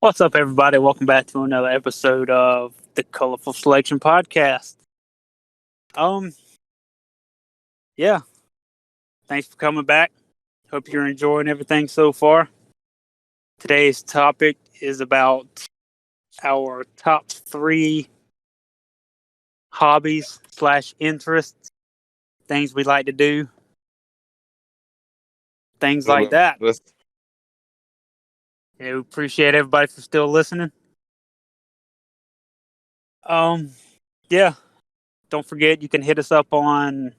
What's up, everybody? Welcome back to another episode of the Colorful Selection Podcast. Um, yeah, thanks for coming back. Hope you're enjoying everything so far. Today's topic is about our top three hobbies / interests, things we like to do, things like that. We appreciate everybody for still listening. Yeah. Don't forget, you can hit us up on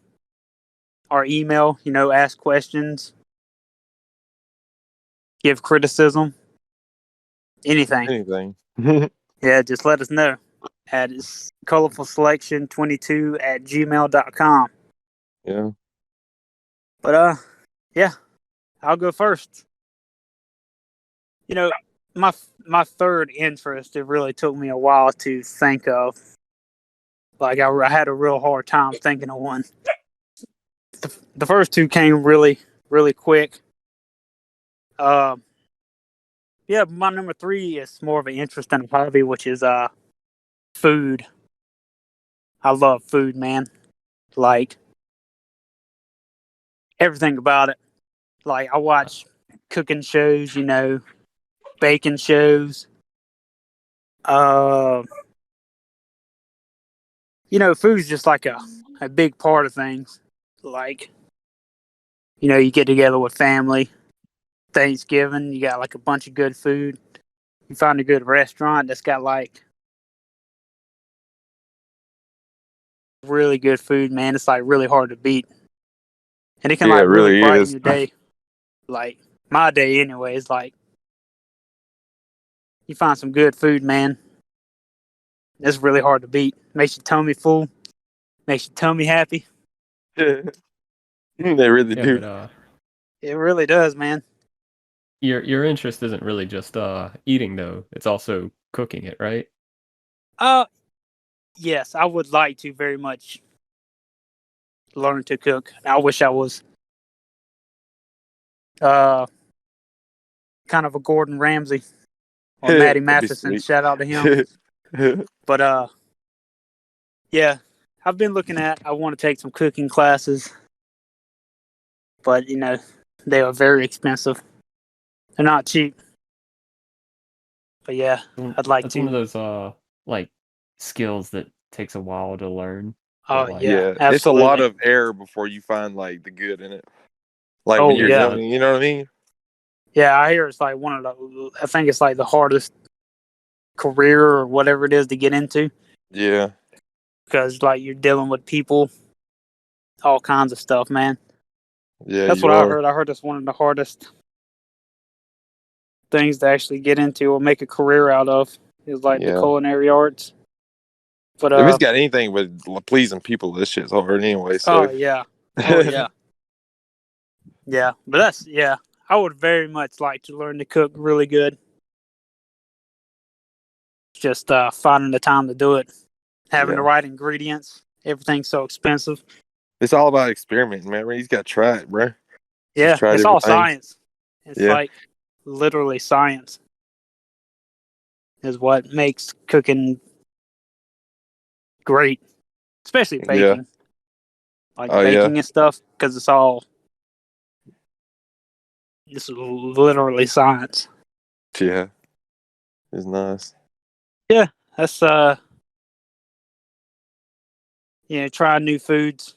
our email, ask questions, give criticism, anything. Anything. Yeah, just let us know at colorfulselection22@gmail.com. Yeah. But yeah, I'll go first. My third interest, it really took me a while to think of. Like I had a real hard time thinking of one. The first two came really, really quick. Yeah, my number three is more of an interest than a hobby, which is food. I love food, man. Like everything about it. Like I watch cooking shows, baking shows. Uh, food's just like a big part of things. Like, you get together with family, Thanksgiving, you got like a bunch of good food. You find a good restaurant that's got like really good food, man. It's like really hard to beat. And it can Yeah, like it really really brighten is. your day. Like my day anyway, is like you find some good food, man. It's really hard to beat. Makes your tummy full, makes your tummy happy. They really do. But It really does, man. your interest isn't really just eating though; it's also cooking it, right? Yes, I would like to very much learn to cook. I wish I was uh kind of a Gordon Ramsay or Matty That'd be Matheson. sweet. Shout out to him. But yeah, I've been looking at. I want to take some cooking classes, but they are very expensive. They're not cheap. But yeah, I'd like That's one of to. those like skills that takes a while to learn. Oh But like, yeah, Yeah, it's a lot absolutely. of error before you find like the good in it. Like when Oh you're yeah, young, you know what I mean? yeah. I hear it's like one of the. I think it's like the hardest career or whatever it is to get into Yeah, because like you're dealing with people, all kinds of stuff, man. yeah, That's you what I are. heard. I heard it's one of the hardest things to actually get into or make a career out of is like the Yeah, culinary arts. But if it's got anything with pleasing people, this shit's hard anyway. oh So yeah, oh yeah, yeah. But that's yeah. I would very much like to learn to cook really good. Just finding the time to do it, having the yeah, right ingredients. Everything's so expensive. it's all about experimenting, man. You got to try it, bro. Just Yeah, try it's different all things. science. It's Yeah, like literally science is what makes cooking great, especially yeah. baking. Like Oh yeah, baking and stuff, because it's literally science. yeah. It's nice. Yeah, that's trying new foods.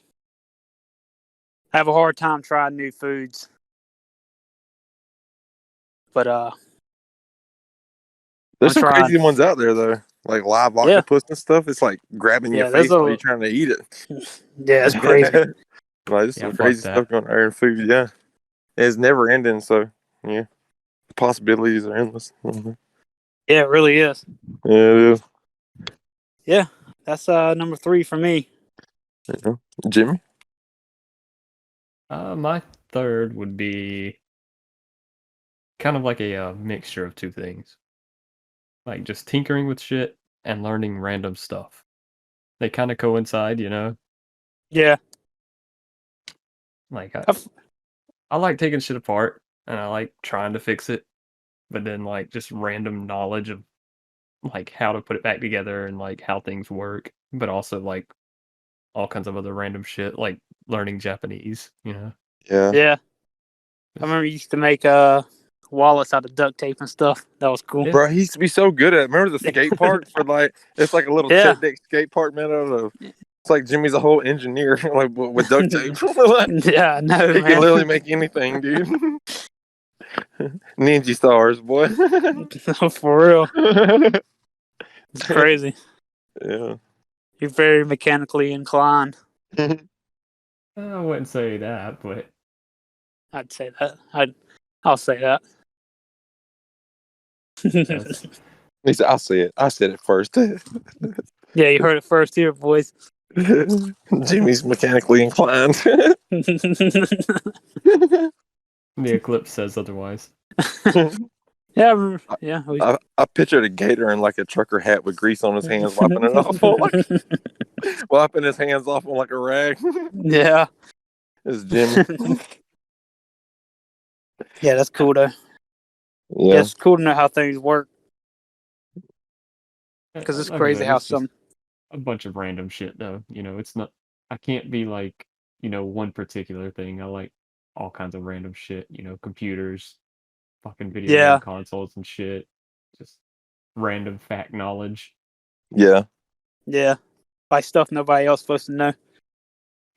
I have a hard time trying new foods, but There's I'm some trying. crazy ones out there though, like live Yeah, octopus and stuff. It's like grabbing your yeah. There's face while a you're trying to eat yeah, it's crazy. it. Like there's yeah, some fuck crazy that. stuff going on in food. Yeah, it's never ending. So yeah, the possibilities are endless. Mhm. Yeah, it really is. Yeah, it is. Yeah, that's number three for me. Yeah. Jimmy. My third would be kind of like a mixture of two things, like just tinkering with shit and learning random stuff. They kind of coincide, you know. Yeah, Like I've, I like taking shit apart and I like trying to fix it. but then like just random knowledge of like how to put it back together and like how things work, but also like all kinds of other random shit like learning Japanese, you know. Yeah. Yeah. I remember you used to make wallets out of duct tape and stuff. That was cool. Yeah. Bro, he used to be so good at it. Remember the skate park for like, it's like a little Yeah. check deck skate park made out of, it's like Jimmy's a whole engineer like with duct tape. Like, Yeah, I know, he man. can literally make anything, dude. Ninja stars, boy. For real. It's crazy. Yeah. You're very mechanically inclined. I wouldn't say that, but I'd say that. I'll say that. yes. He said, I'll say it. I said it first. Yeah, you heard it first here, boys. Jimmy's mechanically inclined. The Eclipse says otherwise. Yeah, I remember. Yeah. I pictured a gator in like a trucker hat with grease on his hands, wiping it off, wiping his hands off on like a rag. Yeah. It's Jimmy. Yeah, that's cool though. Yeah, Yeah. it's cool to know how things work because it's Like I crazy said, how it's just some. a bunch of random shit though. You know, it's not. I can't be like one particular thing. I like all kinds of random shit. You know, computers, fucking video Yeah. game consoles and shit. Just random fact knowledge. Yeah. Yeah, like stuff nobody else supposed to know.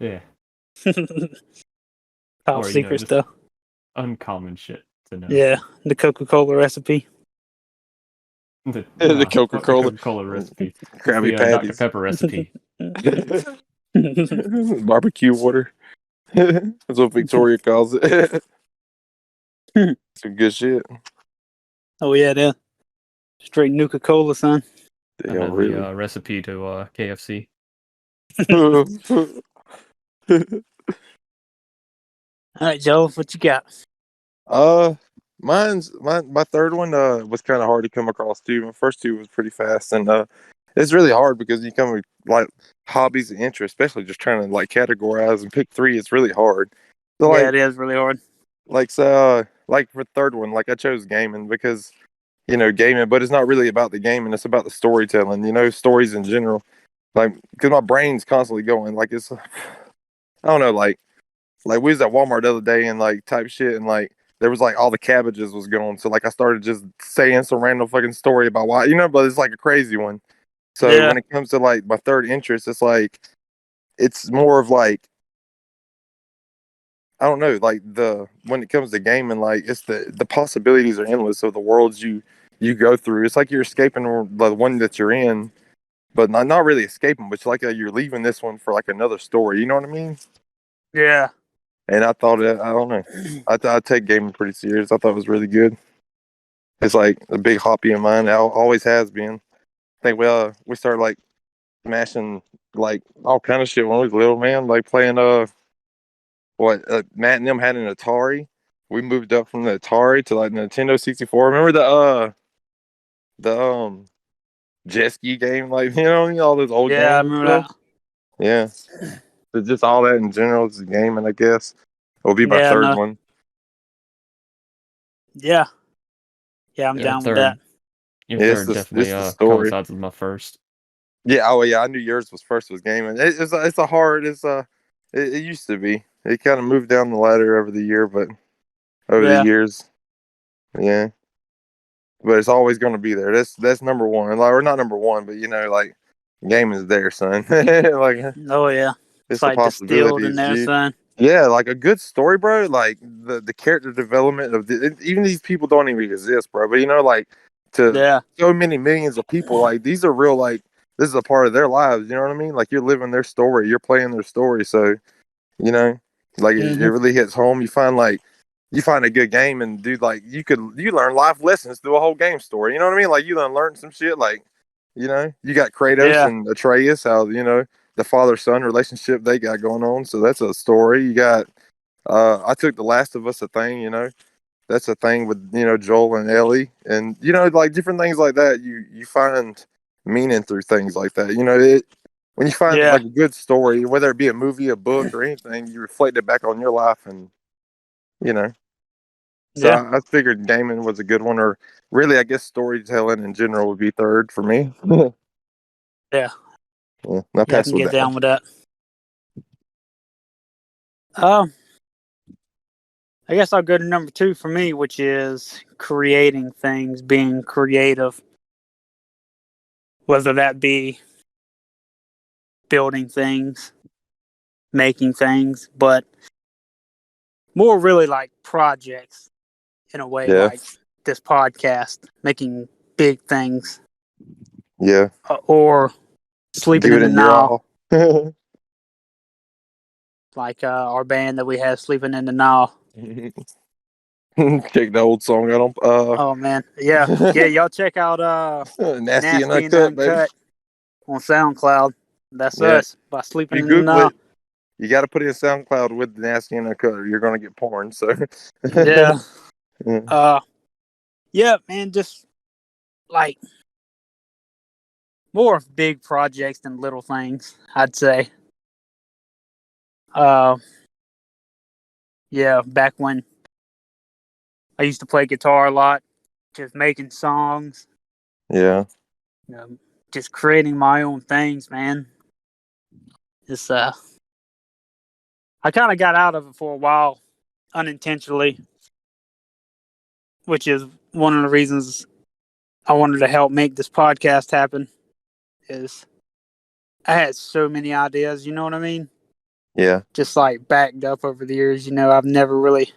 Yeah. Top Or, secret just stuff. uncommon shit to know. Yeah, the Coca-Cola recipe. The Coca-Cola. Coca-Cola recipe. Krabby The Dr. Patties. Pepper recipe. Barbecue water. That's what Victoria calls it. Some good shit. Oh yeah, that straight Nuka-Cola, son. I Damn, know really. the recipe to KFC. All right, Joe, what you got? My third one was kind of hard to come across too. My first two was pretty fast, and it's really hard because you come with like hobbies and interests, especially just trying to like categorize and pick three. It's really hard. So Yeah, like it is really hard. like for third one, like I chose gaming because gaming, but it's not really about the gaming. It's about the storytelling. Stories in general. Like because my brain's constantly going. Like it's I don't know. Like we was at Walmart the other day and like type shit and like there was like all the cabbages was going. So like I started just saying some random fucking story about why but it's like a crazy one. So Yeah. when it comes to like my third interest, it's like it's more of like I don't know, like when it comes to gaming, like it's the possibilities are endless of the worlds you go through. It's like you're escaping the one that you're in, but not really escaping, but it's like you're leaving this one for like another story. You know what I mean? Yeah. And I thought I don't know. I take gaming pretty serious. I thought it was really good. It's like a big hobby of mine. It always has been. I think we started like smashing like all kind of shit when we was little, man. Like playing Matt and them had an Atari. We moved up from the Atari to like Nintendo 64. Remember the jet ski game, like all those old Yeah, I games and remember stuff. Yeah, so just all that in general is gaming, I guess. It'll be that. my Yeah, third no. one. Yeah. Yeah, I'm Your down with that. Your Yeah, third definitely it's the story. coincides with my first. Yeah, oh yeah, I knew yours was first was gaming. It's a hard. It used to be. It kind of moved down the ladder over the year, but over the Yeah. years, yeah. But it's always going to be there. That's number one. Like, or not number one, but like gaming is there, son. Like Oh yeah. It's it's the like distilled in possibilities, there, dude. son. Yeah, like a good story, bro. Like the character development of even these people don't even exist, bro. But like to Yeah. so many millions of people, like these are real. Like this is a part of their lives. You know what I mean? Like you're living their story, you're playing their story. So you know, like it really hits home. You find a good game, and dude, like you learn life lessons through a whole game story. You know what I mean? Like you learn some shit. Like you got Kratos Yeah. and Atreus, how the father son relationship they got going on. So that's a story. You got I took The Last of Us a thing. That's a thing with Joel and Ellie, and like different things like that. You find meaning through things like that. When you find Yeah. like a good story, whether it be a movie, a book, or anything, you reflect it back on your life, and you know So Yeah, I figured gaming was a good one, or really, I guess storytelling in general would be third for me. Yeah, yeah, I'll yeah. I pass can with get that one. down with that. Um, I guess I'll go to number two for me, which is creating things, being creative, whether that be building things, making things, but more really like projects in a way, Yeah, like this podcast, making big things, yeah. or sleeping Give in it the in your now, all. like our band that we have, sleeping in the now. Check the old song out on Oh man, yeah, yeah. Y'all check out Nasty and Nasty and Uncut, baby. Uncut on SoundCloud. That's Yeah. us by sleeping You in the Google now. it. You got to put in SoundCloud with Nasty and Uncut, or you're gonna get porn. So. Yeah. Yeah. Yeah, man. Just like more of big projects than little things, I'd say. Uh, yeah. Back when I used to play guitar a lot, just making songs, Yeah. you know, just creating my own things, man. Just I kind of got out of it for a while unintentionally, which is one of the reasons I wanted to help make this podcast happen. Is I had so many ideas, you know what I mean? Yeah. Just like backed up over the years, you know, I've never really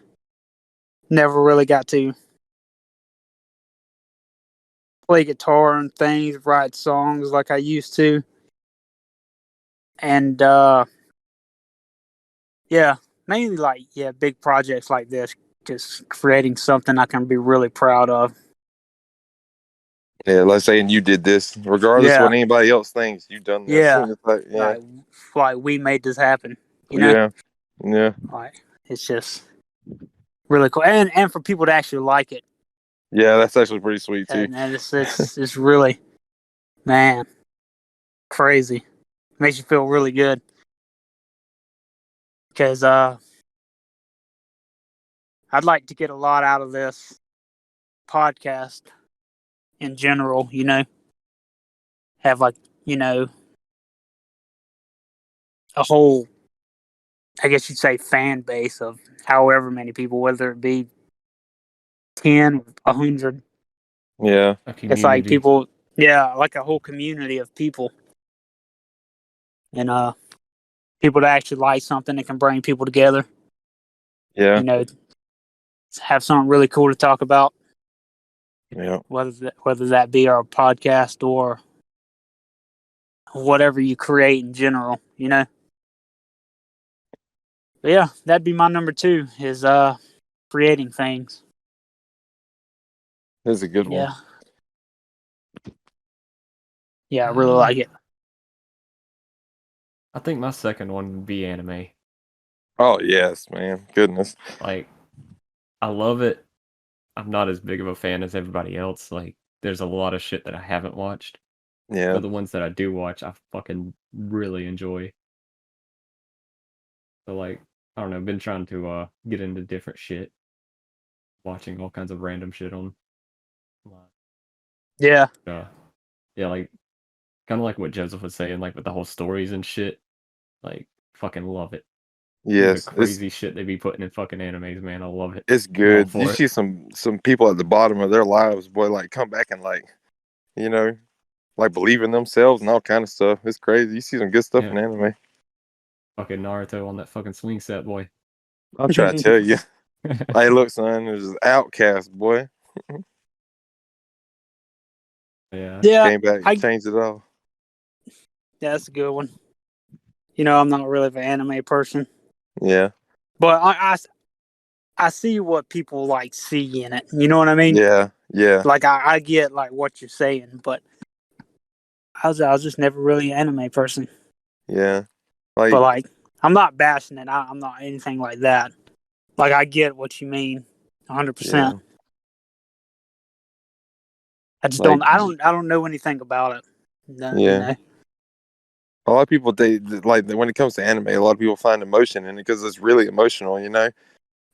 got to play guitar and things, write songs like I used to. And yeah, mainly like big projects like this, just creating something I can be really proud of. Yeah. Let's say you did this, regardless of Yeah, what anybody else thinks, you've done this. yeah, It's like, yeah. like we made this happen, you know? Yeah. Yeah. Like it's just really cool. And for people to actually like it. Yeah. That's actually pretty sweet too. And it's really, man, crazy. Makes you feel really good. Cause I'd like to get a lot out of this podcast in general, you know. Have like, you know, a whole, I guess you'd say, fan base of however many people, whether it be 10, 100. Yeah. A It's like community. people, yeah, like a whole community of people. And people to actually like something that can bring people together, Yeah. you know, have something really cool to talk about, Yeah. whether that be our podcast or whatever you create in general, you know. But yeah, that'd be my number two is creating things. This is a good one. Yeah. Yeah, I really like it. I think my second one would be anime. Oh yes, man. Goodness. Like, I love it. I'm not as big of a fan as everybody else. Like, there's a lot of shit that I haven't watched, Yeah. but the ones that I do watch, I fucking really enjoy. So, like, I don't know, I've been trying to get into different shit, watching all kinds of random shit on. Yeah. Yeah, like kind of like what Joseph was saying, like with the whole stories and shit. Like, fucking love it. Some of the Yes. crazy shit they be putting in fucking animes, man. I love it. It's I'm all good. You for it. see some people at the bottom of their lives, boy, like come back and like, you know, like believe in themselves and all kind of stuff. It's crazy. You see some good stuff Yeah. in anime. Fucking Naruto on that fucking swing set, boy. I'll try to tell you. Hey, look, son, there's this outcast boy. Yeah. Yeah, Came back and changed it all. yeah, that's a good one. You know, I'm not really an anime person, Yeah. but I see what people like see in it. You know what I mean? Yeah. Yeah. Like I get like what you're saying, but I was just never really an anime person. Yeah. But Like, like I'm not bashing it. I'm not anything like that. Like I get what you mean, 100%. yeah. I just Like, don't. I don't know anything about it. No, you yeah. know. A lot of people, they like when it comes to anime, a lot of people find emotion in it because it's really emotional, you know.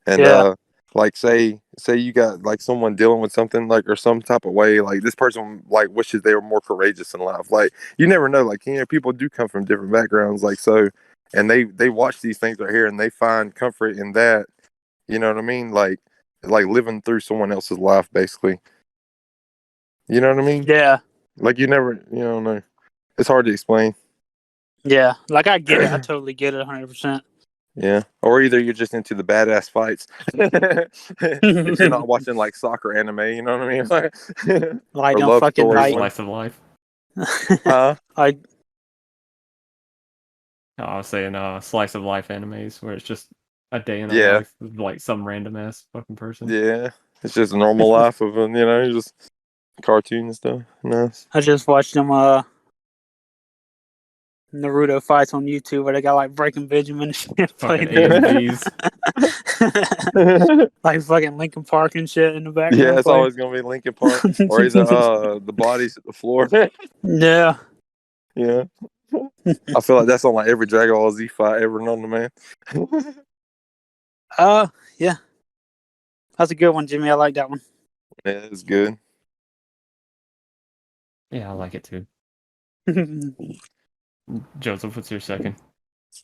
And Yeah. like say you got like someone dealing with something like or some type of way, like this person like wishes they were more courageous in life. Like you never know, like people do come from different backgrounds, like so, and they watch these things right here and they find comfort in that. You know what I mean? Like living through someone else's life, basically. You know what I mean? Yeah. Like you never, know. It's hard to explain. Yeah. Like I get it. I totally get it 100%. Yeah. Or either you're just into the badass fights. If you're not watching like soccer anime, you know what I mean? Like Or don't love fucking Or stories. like slice of life. Huh? like Oh, I was saying slice of life animes where it's just a day in a Yeah. life of like some random ass fucking person. Yeah. It's just a normal life of just cartoon and stuff. Nice. I just watched them Naruto fights on YouTube where they got like Breaking Benjamin and shit Fucking playing in AMVs. like fucking Linkin Park and shit in the Yeah, background it's playing. always gonna be Linkin Park. Or either the bodies at the floor. Yeah. Yeah. I feel like that's on like every Dragon Ball Z fight ever known to man. Yeah. That's a good one, Jimmy. I like that one. Yeah, it's good. Yeah, I like it too. Joseph, what's your second?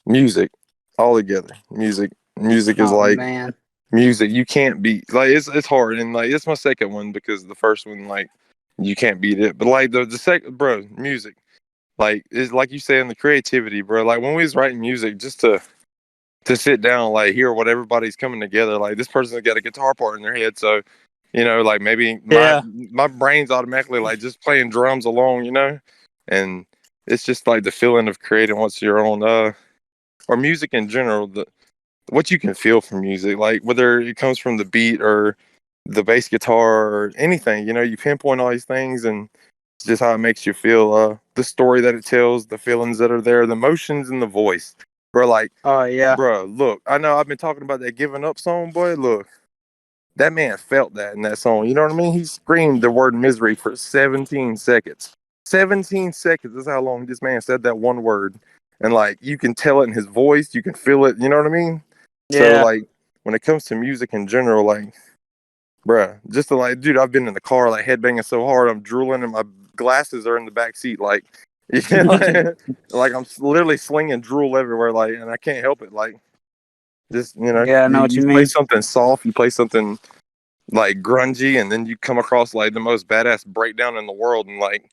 Music. All together. Music. Music is Oh like man. music. You can't beat like it's hard and like it's my second one because the first one like you can't beat it. But like the second bro, music. Like it's like you say in the creativity, bro. Like when we was writing music just to sit down, like hear what everybody's coming together. Like this person's got a guitar part in their head, so like maybe Yeah. my brain's automatically like just playing drums along, and it's just like the feeling of creating what's your own, or music in general. What you can feel from music, like whether it comes from the beat or the bass guitar or anything, you pinpoint all these things and it's just how it makes you feel, the story that it tells, the feelings that are there, the emotions in the voice. Bro, like, Oh yeah. bro, look, I know I've been talking about that giving up song, boy. Look, that man felt that in that song. You know what I mean? He screamed the word misery for 17 seconds. 17 seconds is how long this man said that one word. And like you can tell it in his voice, you can feel it, you know what I mean? So Yeah. like when it comes to music in general, like, bruh, just to like, dude, I've been in the car like headbanging so hard, I'm drooling and my glasses are in the back seat, like, like I'm literally slinging drool everywhere, like, and I can't help it, like, just Yeah, I know what you you play mean. something soft, you play something like grungy, and then you come across like the most badass breakdown in the world, and like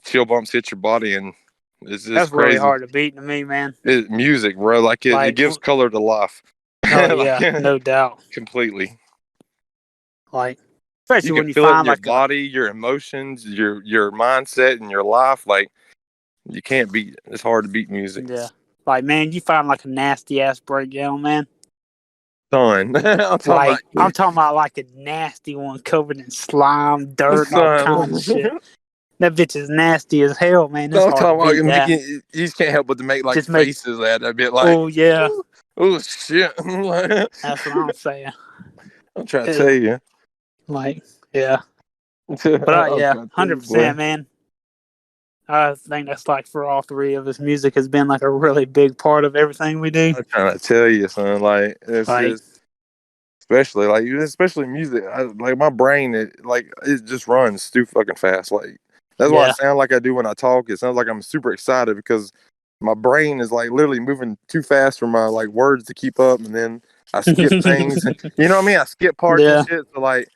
chill bumps hit your body, and it's just That's really crazy. hard to beat to me, man. Music, bro, like it Like gives color to life. oh Like yeah, no doubt. completely. Like You especially can when you feel it in find your like a body, your emotions, your mindset, and your life. Like you can't beat. It's hard to beat music. yeah. Like man, you find like a nasty ass breakdown, man. Son, I'm talking Like I'm talking about like a nasty one covered in slime, dirt, and all kinds of shit. son. That bitch is nasty as hell, man. It's I'm hard to talking about beat that. you just can't help but to make like Just make faces at that bit. Like, oh yeah, oh shit. that's what I'm saying. I'm trying to Eh, tell you. Like yeah, but I'm yeah, trying to tell you, boy. 100%, man. I think that's like for all three of us, music has been like a really big part of everything we do. I'm trying to tell you, son. Like it's Like just. Especially music, like my brain, it just runs too fucking fast. Like that's why I yeah, sound like I do when I talk. It sounds like I'm super excited because my brain is like literally moving too fast for my like words to keep up, and then I skip things. You know what I mean? I skip parts and yeah, shit. So like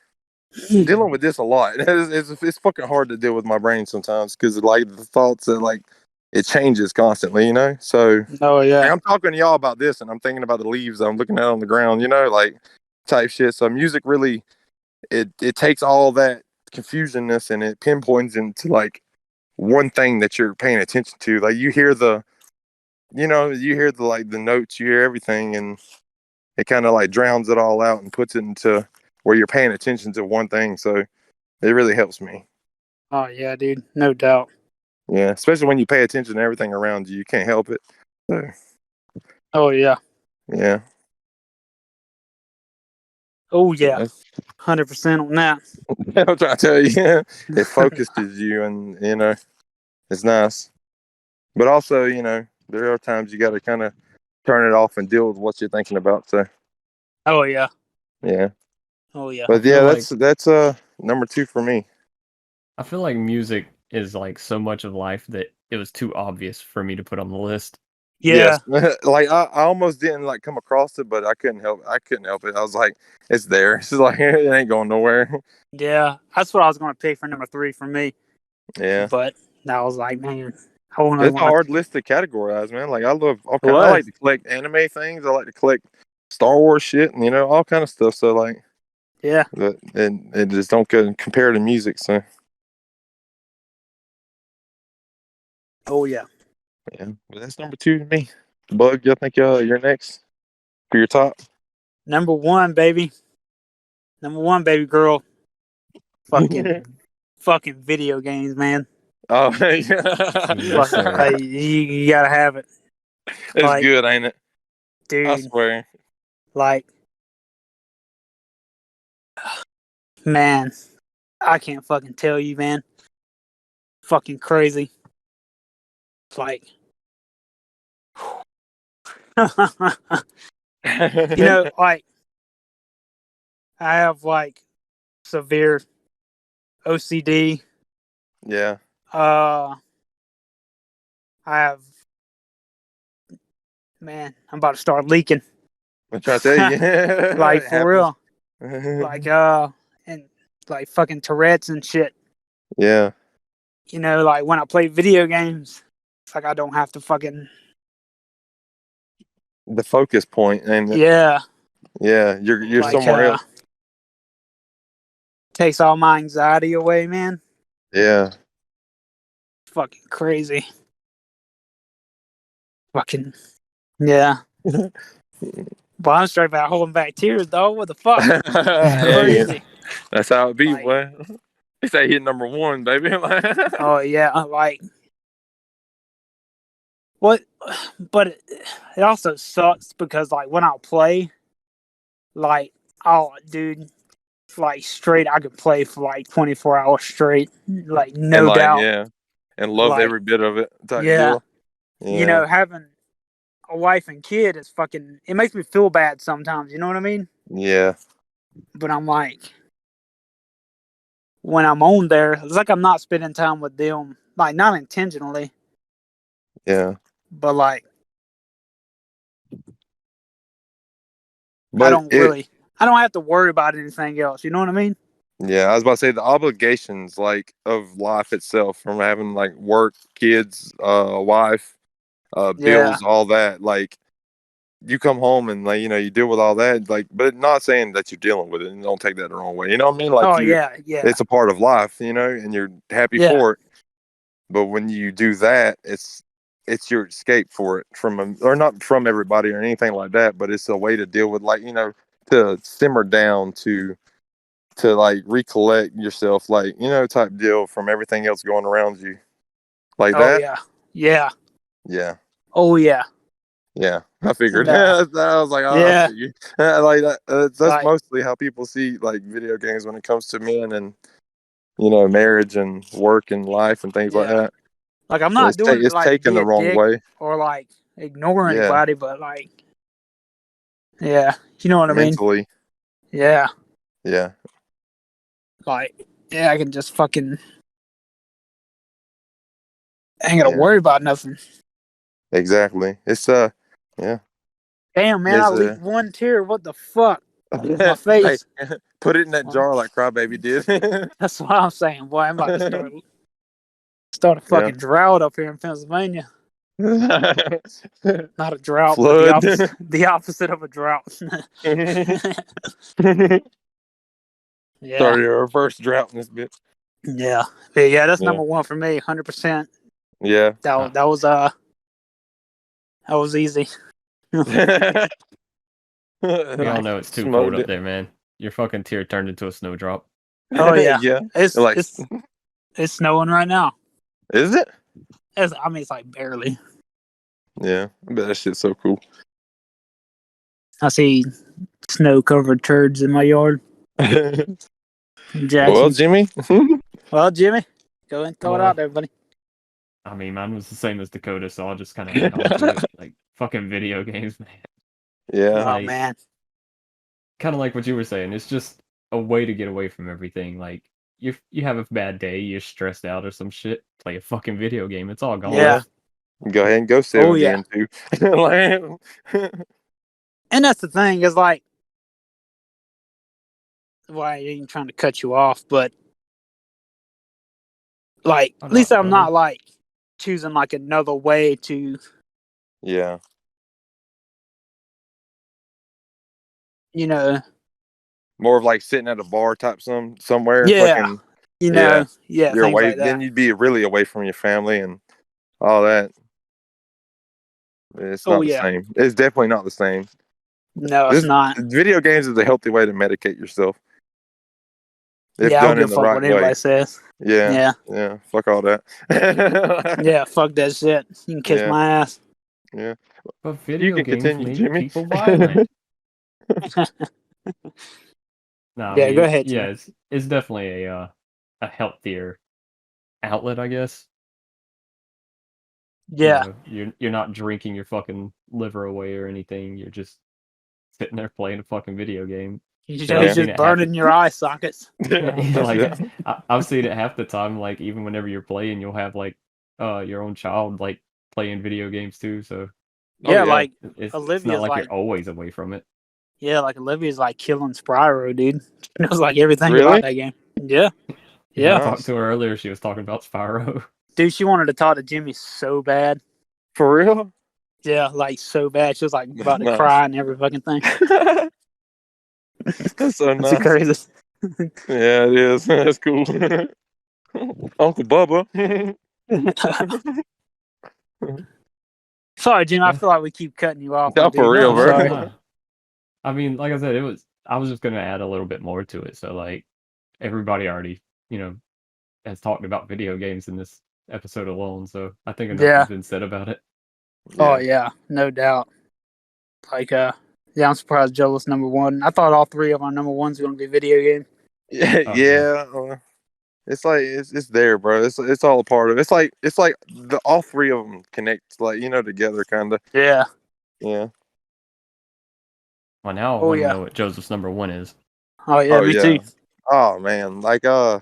dealing with this a lot. It's fucking hard to deal with my brain sometimes because like the thoughts that like it changes constantly. So oh like yeah, I'm talking to y'all about this, and I'm thinking about the leaves I'm looking at on the ground. Like type shit. So music really it takes all that confusionness and it pinpoints into like one thing that you're paying attention to. Like you hear the like the notes, you hear everything, and it kind of like drowns it all out and puts it into where you're paying attention to one thing. So it really helps me. oh yeah, dude, no doubt. Yeah, especially when you pay attention to everything around you, you can't help it. So Oh yeah, yeah, oh yeah, yeah. 100% on that. I'm trying to tell you, it focuses you, and it's nice. But also, there are times you got to kind of turn it off and deal with what you're thinking about. So, Oh yeah, yeah. Oh yeah. But feel yeah, like- that's number 2 for me. I feel like music is like so much of life that it was too obvious for me to put on the list. Yeah. Yes. Like I almost didn't like come across it, but I couldn't help it. I was like, it's there. It's just like it ain't going nowhere. Yeah. That's what I was gonna pick for number 3 for me. Yeah. But I was like, man, I want It's a hard list to categorize, man. Like I love all kind. I like to collect anime things. I like to collect Star Wars shit, and all kind of stuff. So like, Yeah. and it just don't compare to music. So Oh yeah. yeah, but that's number 2 to me. Bug, I think you're next for your top. Number 1, baby. Number 1, baby girl. Fucking video games, man. Oh, Yes, sir. Like, you gotta have it. it's Like, good, ain't it? I dude. swear. Like, man, I can't fucking tell you, man. Fucking crazy. It's like, like, I have like severe OCD. Yeah. I have, man, I'm about to start leaking. I'm trying to tell you. Like, It for real. happens. Like, and like fucking Tourette's and shit. Yeah. Like when I play video games, it's like I don't have to fucking, The focus point, and yeah. yeah, you're Like, somewhere else. takes all my anxiety away, man. Yeah. Fucking crazy. Fucking, yeah. But I'm straight about holding back tears, though. What the fuck? Hey, Crazy. that's how it be, Like, boy. It's that hit number 1, baby. oh yeah, like what? But it also sucks because like when I'll play, like, oh dude, like straight, I could play for like 24 hours straight, like and no like, doubt. yeah, and love Like, every bit of it type yeah, deal. Yeah. having a wife and kid is fucking. It makes me feel bad sometimes. You know what I mean? Yeah. But I'm like, when I'm on there, it's like I'm not spending time with them, like not intentionally, Yeah. but like I But don't have to worry about anything else. You know what I mean? yeah, I was about to say the obligations like of life itself, from having like work, kids, wife, Yeah. bills, all that. Like you come home and like you deal with all that. Like, but not saying that you're dealing with it, and don't take that the wrong way. You know what I mean? Like Oh yeah, yeah, it's a part of life, and you're happy yeah. for it. But when you do that, it's your escape for it or not from everybody or anything like that. But it's a way to deal with like to simmer down to like recollect yourself, like type deal from everything else going around you, like Oh that. yeah, yeah. Yeah, Oh yeah. yeah. I figured. And I was like, oh, I yeah, figured. Like that. That's like mostly how people see like video games when it comes to men and marriage and work and life and things like yeah. that. Like I'm And not doing it it's like to taken be the a wrong dick way. or like ignore Yeah, anybody, but like, yeah, you know what I mean? mentally. Yeah, Yeah, like, yeah, I can just fucking, I ain't gotta yeah. worry about nothing. Exactly. It's yeah. Damn, man, I It's leaked one tear. What the fuck? My hey, face. put it in that Well, jar like Crybaby did. that's what I'm saying, boy. I'm about to start a Yeah. fucking drought up here in Pennsylvania. Not a drought, but Flood. the opposite of a drought. Yeah, Sorry, a reverse drought in this bit. yeah, but yeah. That's Yeah. number one for me, 100%. Yeah. That was easy. We all Like, know it's too cold Smoked up it. there, man. Your fucking tear turned into a snowdrop. oh yeah, Yeah. it's Like, it's snowing right now. is it? I mean, it's like barely. Yeah. I bet that shit's so cool. I see snow-covered turds in my yard. Well, Jackson. Jimmy. Well, Jimmy, go and throw it Well, out there, buddy. I mean, mine was the same as Dakota, so I'll just kind of add on to it. Like, fucking video games, man. Yeah. Oh Like, man, kind of like what you were saying. It's just a way to get away from everything. Like you have a bad day, you're stressed out or some shit, play a fucking video game. It's all gone. Yeah. Go ahead and go Oh, 70 yeah. and 2. Like, And that's the thing is like, well, I ain't even trying to cut you off, but like, Oh, at least not I'm really. not like choosing like another way to, yeah. you know, More of like sitting at a bar type somewhere. yeah, Fucking, you yeah. know, yeah, You're things away. like Then that. you'd be really away from your family and all that. It's Oh not the yeah, same. It's definitely not the same. no, it's This not. video games is a healthy way to medicate yourself if Yeah, I don't done give in a the fuck right what anybody way. says. Yeah. Yeah, Yeah. Fuck all that. yeah, fuck that shit. You can kiss Yeah. my ass. Yeah. But You video can games continue, make Jimmy. people violent. No, I Yeah, go mean, ahead, yeah, Jim. it's definitely a healthier outlet, I guess. You Yeah, know, you're not drinking your fucking liver away or anything. You're just sitting there playing a fucking video game. you Shit, I've just Yeah. seen just it half the burning your eye sockets. like Yeah. I've seen it half the time. Like even whenever you're playing, you'll have like your own child like playing video games too. So Oh Yeah, yeah. like it's not Olivia's like like, you're always away from it. yeah, like Olivia's like killing Spyro, dude. She knows like everything Really? about that game. Yeah, Yeah, I yeah, talked Nice. to her earlier. She was talking about Spyro. dude. She wanted to talk to Jimmy so bad. For real? Yeah, like so bad. She was like about to Nice. cry and every fucking thing. That's so That's the nice. craziest. Yeah, it is. That's cool. Uncle Bubba. Sorry, Jim. I Yeah. feel like we keep cutting you off, my Yeah, for dude. real, I'm No, no, sorry. bro. no. I mean, like I said, I was just gonna add a little bit more to it. So like everybody already, you know, has talked about video games in this episode alone. So I think enough Yeah. has been said about it. Oh Yeah. yeah, no doubt. Like yeah, I'm surprised Joe was number one. I thought all three of our number ones were gonna be video games. Yeah, Oh yeah. yeah. It's like it's there, bro. It's all a part of it. It's like the all three of them connect, like together, kind of. Yeah. Yeah. Well, now I Oh want to yeah. know what Joseph's number one is. Oh yeah, Oh me yeah. too. Oh man, like no,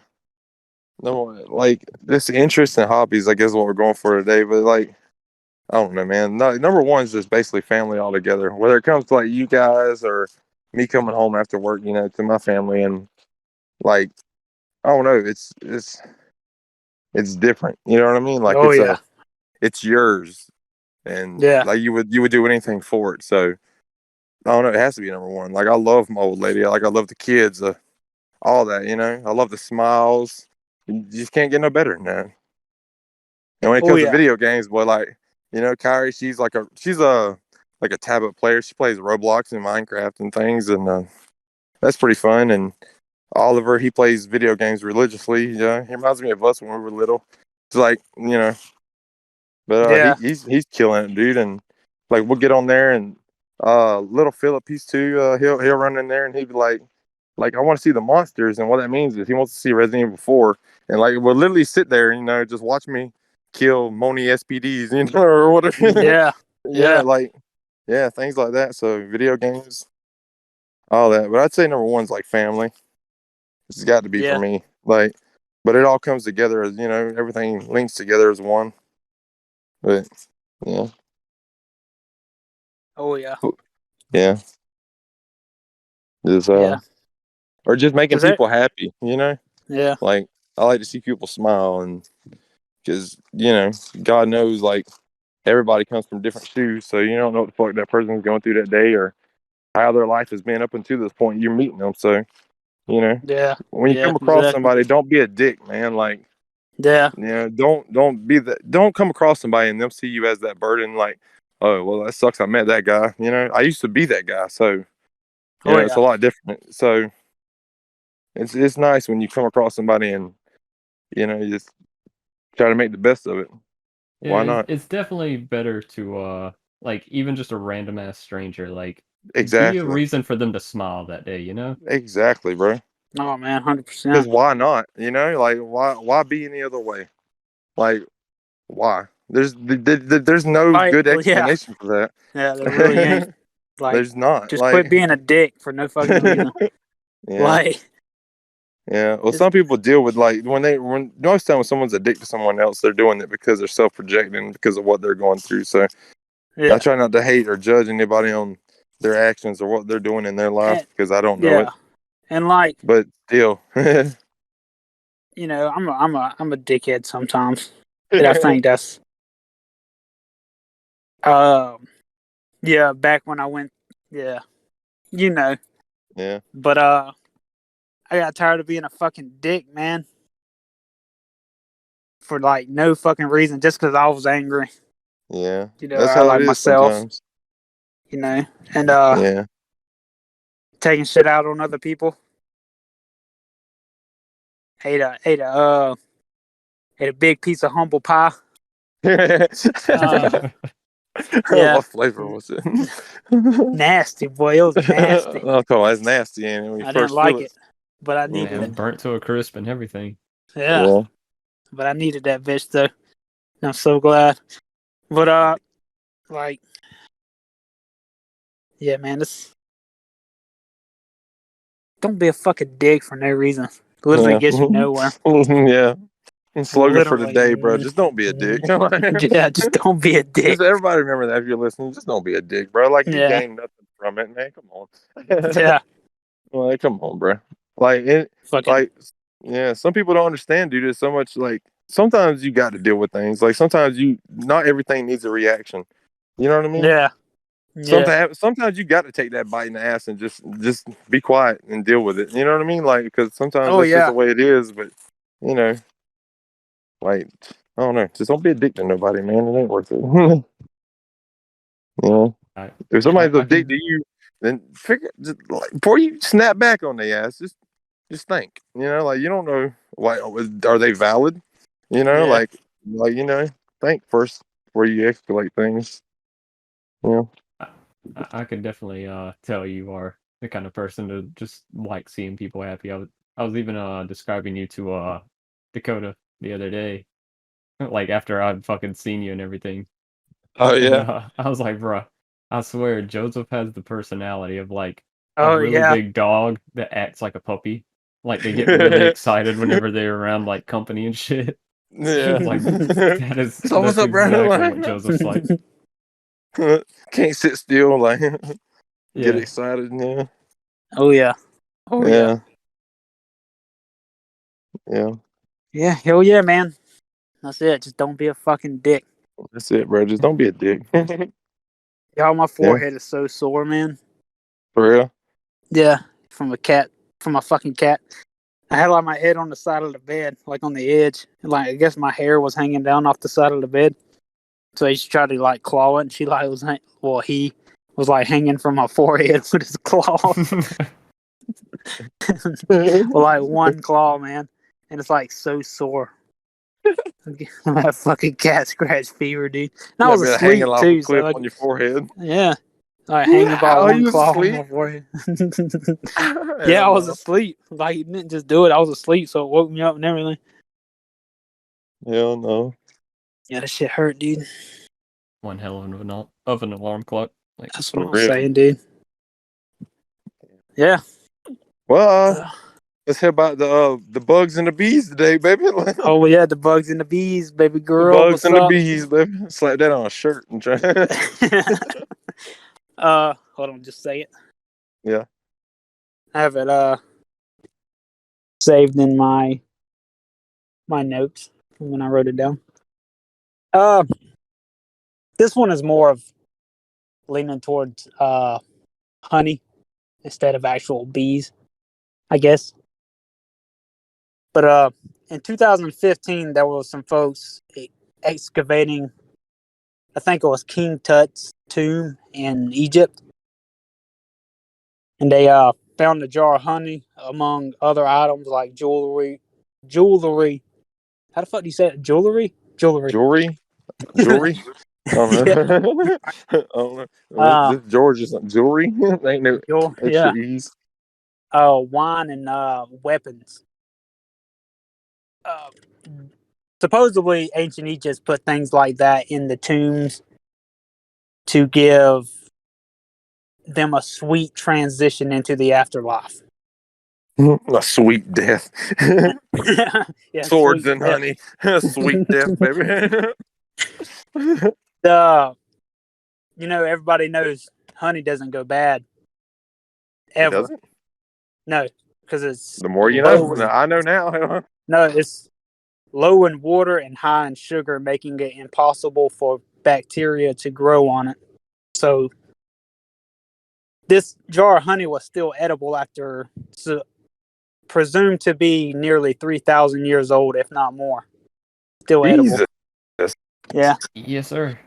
like this interest in hobbies, I guess, is what we're going for today. But like, I don't know, man. No, number one is just basically family altogether. Whether it comes to like you guys or me coming home after work, to my family, and like I don't know, it's different. You know what I mean? Like Oh yeah. it's yours, and Yeah. like you would do anything for it. So I don't know, it has to be number one. Like I love my old lady. Like I love the kids, all that. I love the smiles. You just can't get no better than that. And when it Oh comes to yeah. video games, boy, like Kyrie, she's a like a tablet player. She plays Roblox and Minecraft and things, and that's pretty fun. And Oliver, he plays video games religiously. Yeah, he reminds me of us when we were little. It's like but Yeah. he's killing it, dude. And like we'll get on there, and little Philip, he's too. He'll run in there, and he'd be like I want to see the monsters, and what that means is he wants to see Resident Evil 4, and like we'll literally sit there, just watch me kill Moni SPDs, or whatever. Yeah. Yeah, Yeah. like things like that. So video games, all that. But I'd say number one's like family. It's got to be for Yeah. me. Like, but it all comes together as everything links together as one. But yeah, Oh yeah. yeah, just Yeah. or just making Is that? people happy. Yeah. Like I like to see people smile, and because God knows, like everybody comes from different shoes, so you don't know what the fuck that person's going through that day or how their life has been up until this point. You're meeting them, so Yeah. when you Yeah. come across Exactly. somebody, don't be a dick, man. Like, Yeah. don't be that. Don't come across somebody and they'll see you as that burden. Like, oh well, that sucks. I met that guy. I used to be that guy, so Oh it's yeah. a lot different. So it's nice when you come across somebody and you just try to make the best of it. Yeah, Why not? it's definitely better to like even just a random ass stranger, like be a Exactly, reason for them to smile that day, you know? exactly, bro. Oh man, 100%. Because why not? Like why be any other way? Like why? There's no Right. good Well, yeah. explanation for Yeah. There really ain't. that. Like, There's not. just quit Like being a dick for no fucking reason. yeah, Like, Yeah. Well, some people deal with like when most time when someone's addicted to someone else, they're doing it because they're self-projecting because of what they're going through. So Yeah. I try not to hate or judge anybody on their actions or what they're doing in their life because I don't know it. And like, But still, you know, I'm a dickhead sometimes, and I think that's yeah. Back when I went, yeah, you know, yeah, but I got tired of being a fucking dick, man, for like no fucking reason, just because I was angry. yeah. You know, That's I how it like is myself. sometimes. You know, and Yeah. taking shit out on other people. Ate a big piece of humble pie. Yeah, What flavor was it? nasty boy. It was nasty. Oh, come on, it's nasty, ain't it, when you I didn't first feel like it. it, but I needed Man, it. burnt to a crisp and everything. Yeah, Yeah. but I needed that bitch though. And I'm so glad. But like, yeah, man, this don't be a fucking dick for no reason. Literally Yeah. gets you nowhere. Yeah. Slogan for the Literally. day, bro. Just don't be a dick. Yeah, just don't be a dick. Just everybody remember that if you're listening. Just don't be a dick, bro. Like you Yeah, gain nothing from it, man. Come on. yeah. Like, come on, bro. Like it, Fucking like yeah. Some people don't understand, dude. There's so much like sometimes you got to deal with things. Like sometimes you not everything needs a reaction. You know what I mean? yeah, yeah. Sometimes you got to take that bite in the ass and just be quiet and deal with it. You know what I mean? Like because sometimes Oh that's just yeah. the way it is. But you know, like I don't know. Just don't be a dick to nobody, man. It ain't worth it. You know, I, if I, somebody's a I dick could, to you, then figure just, like, before you snap back on their ass, just think. You know, like you don't know why are they valid? You know, Yeah. like think first before you escalate things. You know. I, I could definitely tell you are the kind of person to just like seeing people happy. I was even describing you to Dakota the other day, like after I'd fucking seen you and everything. Oh And yeah. I was like, bruh, I swear Joseph has the personality of like a Oh really yeah. big dog that acts like a puppy. Like they get really excited whenever they're around like company and shit. I Yeah. was like, So what's that's up, bro? exactly what Joseph's like. Like, can't sit still. Like get Yeah. excited. Yeah. Oh yeah. Oh yeah. Yeah. Yeah. Yeah. Hell yeah, man. That's it. Just don't be a fucking dick. That's it, bro. Just don't be a dick. Y'all, my Yeah. forehead is so sore, man. For real. Yeah, from a cat, from a fucking cat. I had like my head on the side of the bed, like on the edge, and like I guess my hair was hanging down off the side of the bed. So he tried to like claw it, and she like he was like hanging from my forehead with his claws, with like one claw, man, and it's like so sore. I have fucking cat scratch fever, dude. And I That was been hanging asleep off a too, so cliff like, on your forehead. yeah, like hanging by How one you was claw on asleep? my forehead. Yeah, Hell I was no. asleep. Like, he didn't just do it. I was asleep, so it woke me up and everything. Hell no. Yeah, that shit hurt, dude. One hell of an alarm clock. Like, That's what For I'm real. saying, dude. Yeah. Well, Uh, let's hear about the bugs and the bees today, baby. oh, yeah, the bugs and the bees, baby The girl. bugs What's and the up? bees, baby. Slap that on a shirt and try. Hold on, just say it. Yeah. I have it saved in my notes from when I wrote it down. Uh, this one is more of leaning towards honey instead of actual bees, I guess. But in 2015, there was some folks excavating. I think it was King Tut's tomb in Egypt, and they found a jar of honey among other items like jewelry. Jewelry. How the fuck do you say it? Jewelry. Jewelry. Jewelry. Jewelry. I don't Yeah. know. I don't know. Uh, This George is something. Jewelry. Ain't no extra yeah. ease. Wine and weapons. Uh, Supposedly, ancient Egypt put things like that in the tombs to give them a sweet transition into the afterlife. A sweet death. Yeah, Swords sweet and death. honey. Sweet death, baby. Everybody knows honey doesn't go bad It ever. doesn't? No, because it's The more you low. know. I know now. No, it's low in water and high in sugar, making it impossible for bacteria to grow on it. So this jar of honey was still edible after presumed to be nearly 3,000 years old, if not more. Still edible. Jesus. Yeah, Yes, sir.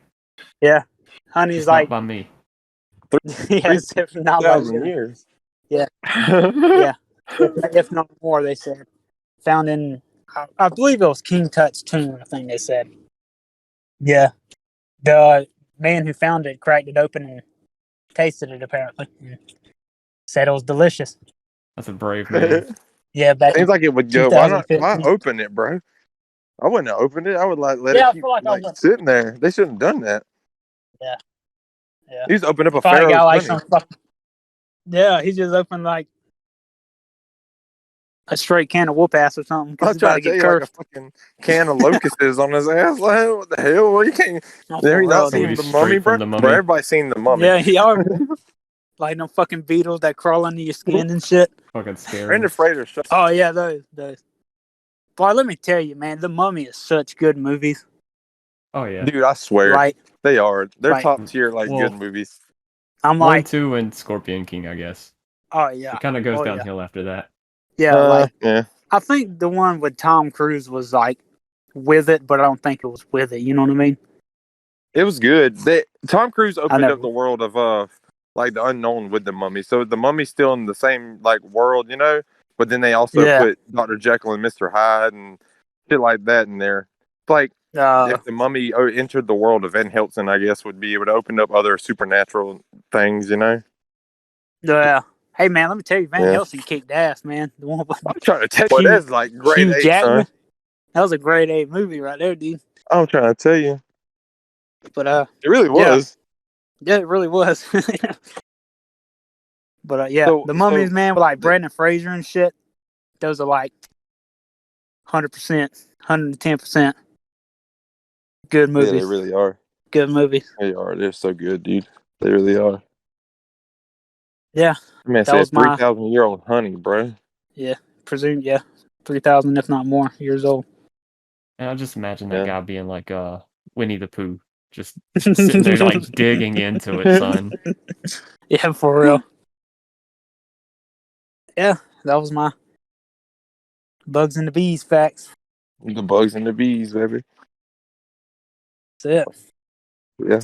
yeah. Honey's Just like, not by me. yes, if not by 3,000 you. years. Yeah, yeah. If not more, they said. Found in, I believe it was King Tut's tomb, I think they said. Yeah. The man who found it cracked it open and tasted it, apparently. And said it was delicious. That's a brave man. Yeah, back in Seems like it would go. Why not? Why 2015. open it, bro? I wouldn't have opened it. I would let Yeah, it I keep feel like I went. sitting there. They shouldn't have done that. Yeah, yeah. You just open up a Probably got Pharaoh's like honey. some fucking. Yeah, he just opened like a straight can of whoop ass or something. I'll He's try about to to tell get you like a cursed. fucking can of locusts on his ass. Like, what the hell? Well, you can't. Oh, Have for you not real, Somebody seen dude. the straight mummy, bro? from the Bro, mummy. everybody's seen the mummy. Yeah, he are. Like them fucking beetles that crawl under your skin and shit. Fucking scary. Brandon Fraser. Oh yeah, those. Boy, let me tell you, man, The Mummy is such good movies. Oh yeah. Dude, I swear Like, they are. They're Like- top tier, like Well, good movies. I'm One, like, 2, and Scorpion King, I guess. oh yeah, It kind of goes oh, yeah. downhill after that. Yeah, like Yeah. I think the one with Tom Cruise was like with it, but I don't think it was with it. You know what I mean? It was good. Tom Cruise opened never- up the world of like the unknown with the mummy. So the mummy's still in the same like world, but then they also Yeah. put Dr. Jekyll and Mr. Hyde and shit like that in there. It's like if the mummy entered the world of Van Helsing, I guess would be able to open up other supernatural things, Yeah. Hey man, let me tell you, Van Yeah. Helsing kicked ass, man. The one with I'm trying to tell you, Hugh- that's like grade Hugh 8, Jackman. son. That was a grade A movie right there, dude. I'm trying to tell you. But It really was. yeah, it really was. But yeah, So- the mummies, so- man, with like Brendan Fraser and shit. Those are like 100%, 110% good Yeah, movies. they really are. Good movies. They are. They're so good, dude. They really are. Yeah, Man, that said was my 3,000-year-old honey, bro. presumed. Yeah, 3,000 if not more years old. And I just imagine that Yeah. guy being like Winnie the Pooh, just sitting there like digging into it, son. Yeah, for real. Yeah, that was my bugs and the bees facts. The bugs and the bees, baby. That's it. Yeah.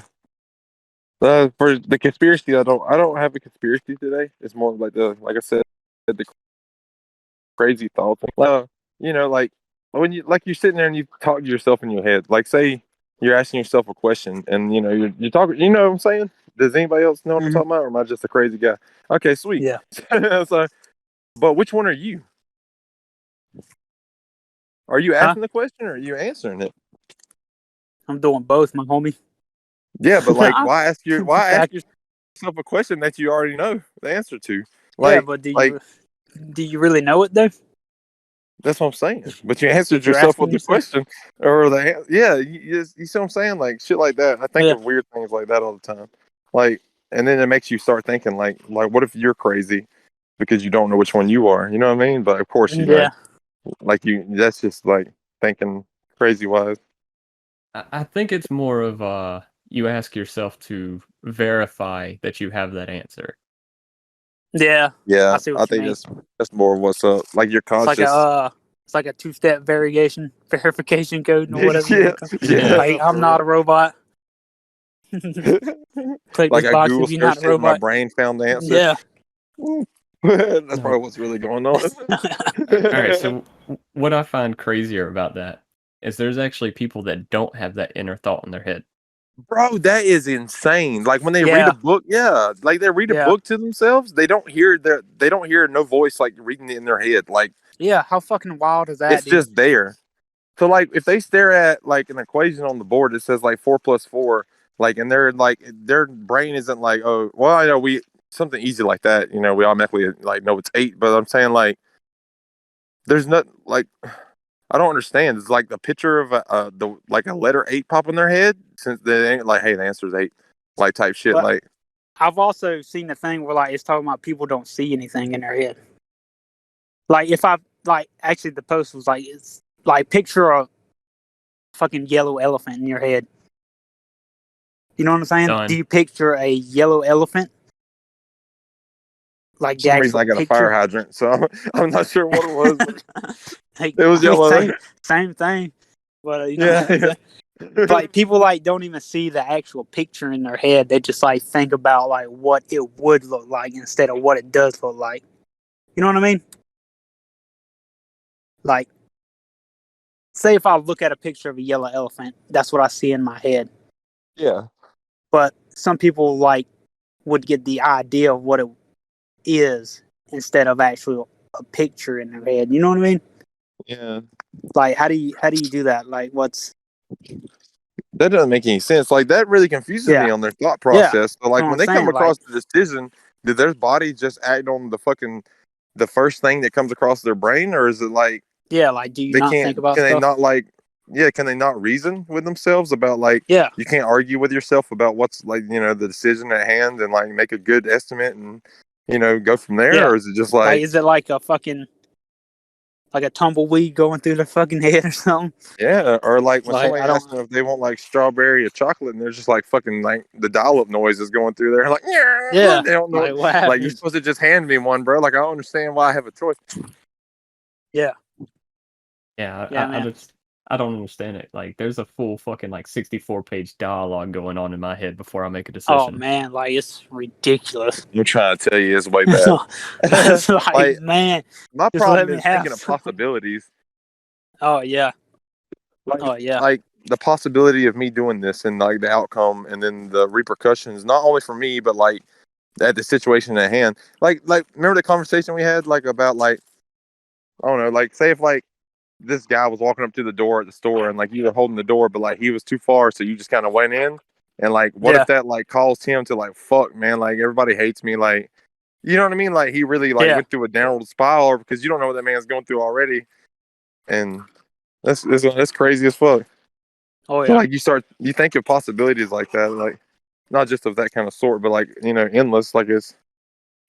For the conspiracy, I don't have a conspiracy today. It's more like like I said, the crazy thought thing. Like when you're sitting there and you talk to yourself in your head. Like say you're asking yourself a question and you're talking. You know what I'm saying? Does anybody else know what I'm talking about, or am I just a crazy guy? Okay, sweet. Yeah. So, but which one are you? Are you asking the question or are you answering it? I'm doing both, my homie. Yeah, but like, why ask yourself a question that you already know the answer to? Like, yeah, but do you really know it though? that's what I'm saying. But you answered You're yourself asking with the yourself? question, or you see what I'm saying? Like shit like that. I think of weird things like that all the time. Like, and then it makes you start thinking like, what if you're crazy because you don't know which one you are? You know what I mean? But of course you know. Like that's just like thinking crazy wise. I think it's more of you ask yourself to verify that you have that answer. Yeah. Yeah, I see what you think mean. that's more what's up. Like you're conscious. It's like a two-step verification code or whatever. Yeah. Like I'm not a robot. Click Like this a box Google if you're not search a and my robot. brain found the answer. Yeah. That's probably what's really going on. All right, so what I find crazier about that is there's actually people that don't have that inner thought in their head. Bro, that is insane. Like when they read a book, like they read a book to themselves, they don't hear no voice like reading it in their head. Like how fucking wild is that? it's just there. So like if they stare at like an equation on the board that says like 4 + 4, like and they're like their brain isn't like, oh well, I know we something easy like that, we automatically like know it's 8, but I'm saying like there's not like I don't understand. It's like the picture of a letter 8 pop in their head since they ain't like, hey, the answer's 8, like type shit. But Like, I've also seen the thing where like it's talking about people don't see anything in their head. Like if I like actually the post was like it's like picture a fucking yellow elephant in your head. You know what I'm saying? Done. Do you picture a yellow elephant? Like for the some reason, actual I got a picture. fire hydrant, so I'm not sure what it was. But Like, it was yellow. same thing. But you know what I'm Yeah. saying? Like people like don't even see the actual picture in their head. They just like think about like what it would look like instead of what it does look like. You know what I mean? Like, say if I look at a picture of a yellow elephant, that's what I see in my head. Yeah. But some people like would get the idea of what it is instead of actually a picture in their head. You know what I mean? Yeah. Like how do you do that? Like what's That doesn't make any sense. Like that really confuses yeah me on their thought yeah. process. So That's like what I'm when they come saying. Like across the decision, did their body just act on the first thing that comes across their brain, or is it like yeah, like do you not think about can they stuff? not like can they not reason with themselves about like Yeah. you can't argue with yourself about what's like the decision at hand and like make a good estimate and go from there, Yeah. or is it just Like like is it like a fucking like a tumbleweed going through their fucking head or something? yeah, or like when Like somebody I asks don't them if they want like strawberry or chocolate and they're just like fucking like the dial-up noise is going through there like yeah, yeah. they don't know Like what like you're happened? supposed to just hand me one, bro. Like I don't understand why I have a choice. Yeah. Yeah, Yeah, man. I don't understand it. Like, there's a full fucking like 64-page dialogue going on in my head before I make a Oh decision. man, like it's ridiculous. I'm trying to tell you it's way bad. It's like Like man, my just let problem me is have thinking of some. possibilities. Oh yeah. Like, Oh yeah. like the possibility of me doing this and like the outcome and then the repercussions, not only for me, but like at the situation at hand. Like remember the conversation we had like about like I don't know, like say if like this guy was walking up to the door at the store and like you were holding the door, but like he was too far, so you just kind of went in. And like, what Yeah. if that like caused him to like, fuck, man, like everybody hates me, like, you know what I mean? Like he really like Yeah. went through a downward spiral because you don't know what that man's going through already, and that's crazy as fuck. Oh So yeah. like you think of possibilities like that, like not just of that kind of sort, but like endless. Like it's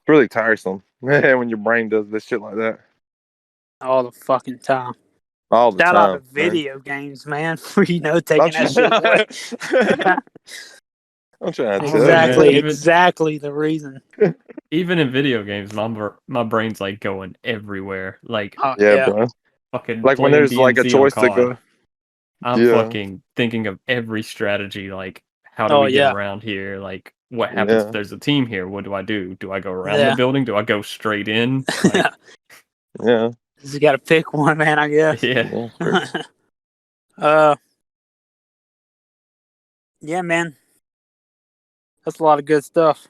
really tiresome when your brain does this shit like that All the fucking time. all the Shout out to time, man. video games, man, for I'm taking that shit away. I'm trying to Oh man, tell you, exactly the reason. even in video games, my brain's like going everywhere. Like Oh yeah, yeah. bro. fucking Like when playing there's like a DMZ on choice to COD. go, I'm yeah, fucking thinking of every strategy. Like, how do Oh we get yeah. around here? Like, what happens if yeah, there's a team here? What do I do? Do I go around the Yeah. building? Do I go straight in? Like, yeah, You got to pick one, man. I guess. yeah. yeah, crazy. uh. Yeah, man. That's a lot of good stuff.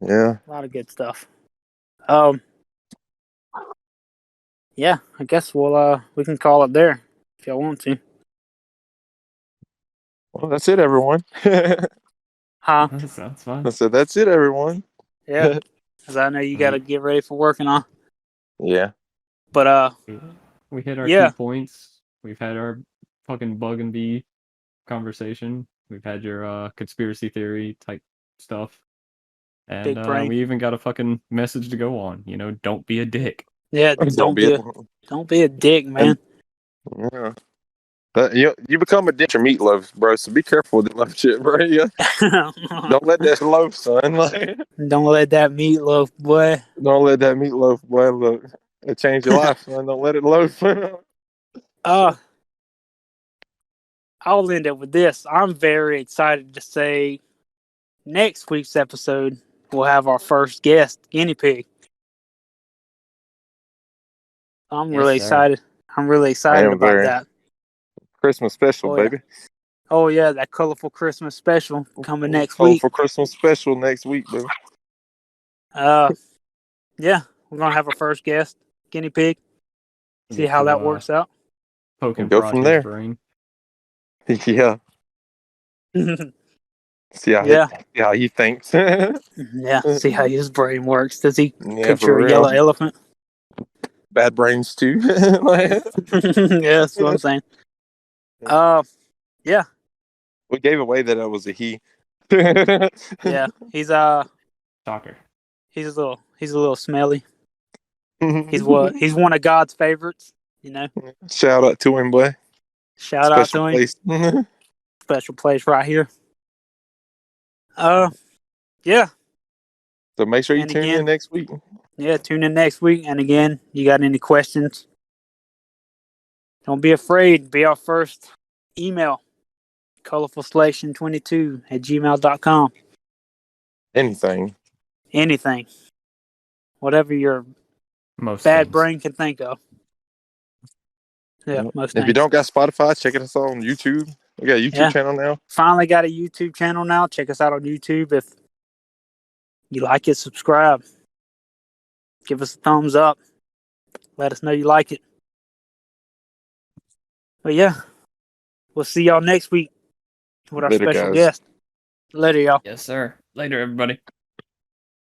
Yeah. A lot of good stuff. Um. Yeah, I guess we can call it there if y'all want to. Well, that's it, everyone. Huh? That's fine. I said that's it, everyone. Yeah. Because I know you got to get ready for working on. Yeah. But We hit our yeah. 2 points. We've had our fucking bug and bee conversation. We've had your conspiracy theory type stuff. Big And brain. we even got a fucking message to go on. Don't be a dick. Yeah. Don't be Don't be a dick, man. yeah. You become a ditch of meatloaf, bro. So be careful with that love shit, bro. Yeah. Don't let that loaf, son. Like, Don't let that meatloaf, boy. don't let that meatloaf, boy. Look, it changed your life, son. Don't let it loaf. I'll end it with this. I'm very excited to say next week's episode we'll have our first guest, guinea pig. I'm Yes, really sir. excited. I'm really I excited am about very that. Christmas special, Oh yeah. baby. Oh yeah, that colorful Christmas special coming next Call week. for Christmas special next week, baby. Yeah, we're gonna have our first guest, guinea pig. See Get how to, that works out. poking Go from Parachi's there. brain. Yeah. See Yeah. how he thinks. Yeah, see how his brain works. Does he Yeah, picture for a real. yellow elephant? Bad brains too. Yeah, that's what I'm saying. Yeah, We gave away that I was a he. yeah. He's Shocker. he's a little smelly. He's one of God's favorites. You know. Shout out to him, boy. Shout out Special to him. place. Special place right here. Yeah. So make sure you And tune again, in next week. Yeah, tune in next week. And again, you got any questions? Don't be afraid. Be our first email. colorfulselection22@gmail.com. Anything. Anything. Whatever your Most bad things. brain can think of. Yeah, most If you things. don't got Spotify, check us out on YouTube. We got a YouTube channel now. Finally got a YouTube channel now. Check us out on YouTube. If you like it, subscribe. Give us a thumbs up. Let us know you like it. But yeah, we'll see y'all next week with our Later, special guys. guest. Later, y'all. Yes, sir. Later, everybody.